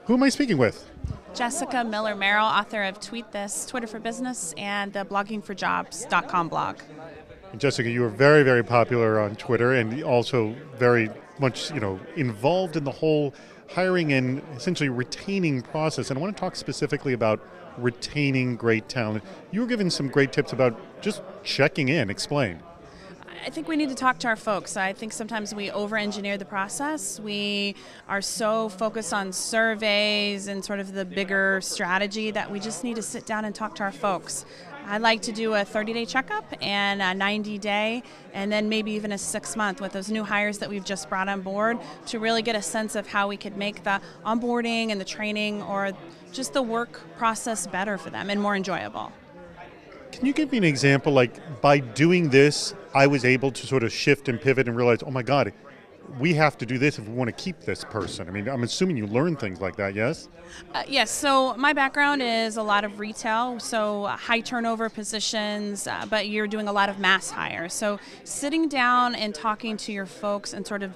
Who am I speaking with? Jessica Miller-Merrill, author of Tweet This, Twitter for Business, and the bloggingforjobs.com blog. Jessica, you are very, very popular on Twitter and also very much, involved in the whole hiring and essentially retaining process. And I want to talk specifically about retaining great talent. You were given some great tips about just checking in. Explain. I think we need to talk to our folks. I think sometimes we over-engineer the process. We are so focused on surveys and sort of the bigger strategy that we just need to sit down and talk to our folks. I like to do a 30-day checkup and a 90-day and then maybe even a 6-month with those new hires that we've just brought on board to really get a sense of how we could make the onboarding and the training or just the work process better for them and more enjoyable. Can you give me an example, like by doing this, I was able to sort of shift and pivot and realize, oh my God, we have to do this if we want to keep this person. I mean, I'm assuming you learn things like that, yes? Yes, so my background is a lot of retail, so high turnover positions, but you're doing a lot of mass hire. So sitting down and talking to your folks and sort of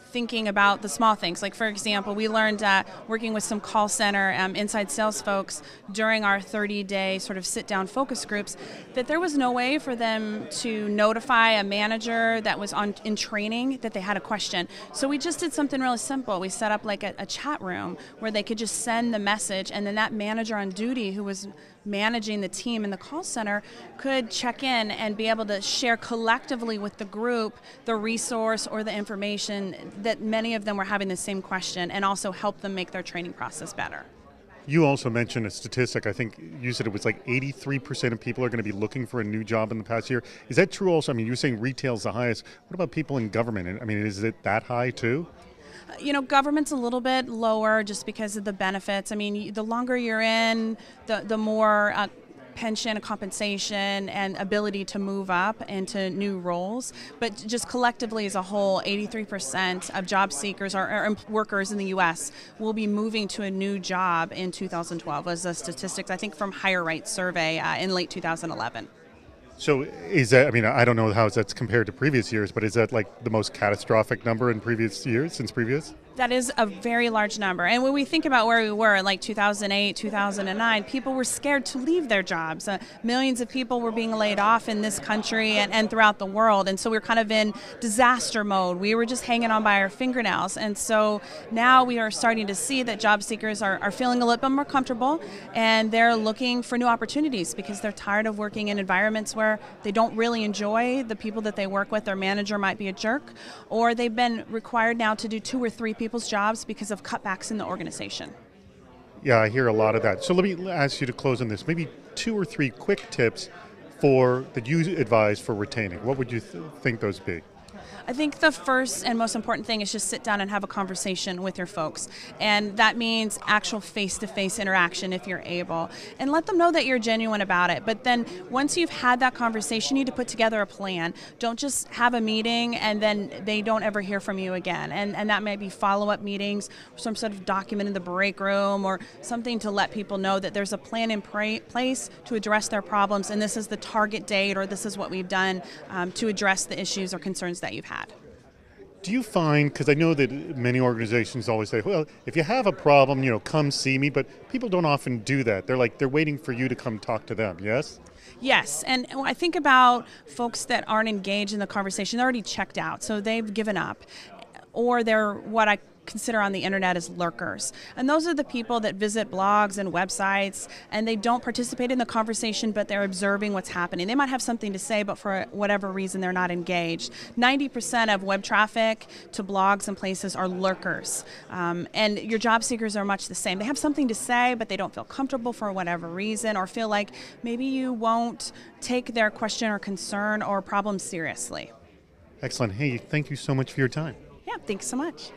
thinking about the small things. Like, for example, we learned working with some call center inside sales folks during our 30-day sort of sit-down focus groups that there was no way for them to notify a manager that was in training that they had a question. So we just did something really simple. We set up like a chat room where they could just send the message, and then that manager on duty who was managing the team in the call center could check in and be able to share collectively with the group the resource or the information that many of them were having the same question, and also help them make their training process better. You also mentioned a statistic. I think you said it was like 83% of people are going to be looking for a new job in the past year. Is that true also? I mean, you were saying retail's the highest. What about people in government? I mean, is it that high too? Government's a little bit lower just because of the benefits. I mean, the longer you're in, the more pension, compensation, and ability to move up into new roles. But just collectively as a whole, 83% of job seekers or workers in the U.S. will be moving to a new job in 2012, was the statistics, I think, from Hire Right survey in late 2011. So is that, I mean, I don't know how that's compared to previous years, but is that like the most catastrophic number in previous years, since previous? That is a very large number. And when we think about where we were in like 2008, 2009, people were scared to leave their jobs. Millions of people were being laid off in this country and throughout the world. And so we were kind of in disaster mode. We were just hanging on by our fingernails. And so now we are starting to see that job seekers are feeling a little bit more comfortable, and they're looking for new opportunities because they're tired of working in environments where they don't really enjoy the people that they work with. Their manager might be a jerk, or they've been required now to do 2 or 3 people's jobs because of cutbacks in the organization. Yeah, I hear a lot of that. So let me ask you to close on this. Maybe 2 or 3 quick tips that you advise for retaining. What would you think those be? I think the first and most important thing is just sit down and have a conversation with your folks. And that means actual face-to-face interaction if you're able. And let them know that you're genuine about it. But then once you've had that conversation, you need to put together a plan. Don't just have a meeting and then they don't ever hear from you again. And that may be follow-up meetings, some sort of document in the break room, or something to let people know that there's a plan in place to address their problems, and this is the target date, or this is what we've done to address the issues or concerns that you've had. Do you find, because I know that many organizations always say, well, if you have a problem, come see me, but people don't often do that. They're waiting for you to come talk to them, yes? Yes, and when I think about folks that aren't engaged in the conversation, they're already checked out, so they've given up, or they're what I consider on the internet as lurkers. And those are the people that visit blogs and websites, and they don't participate in the conversation, but they're observing what's happening. They might have something to say, but for whatever reason, they're not engaged. 90% of web traffic to blogs and places are lurkers. And your job seekers are much the same. They have something to say, but they don't feel comfortable for whatever reason, or feel like maybe you won't take their question or concern or problem seriously. Excellent. Hey, thank you so much for your time. Yeah, thanks so much.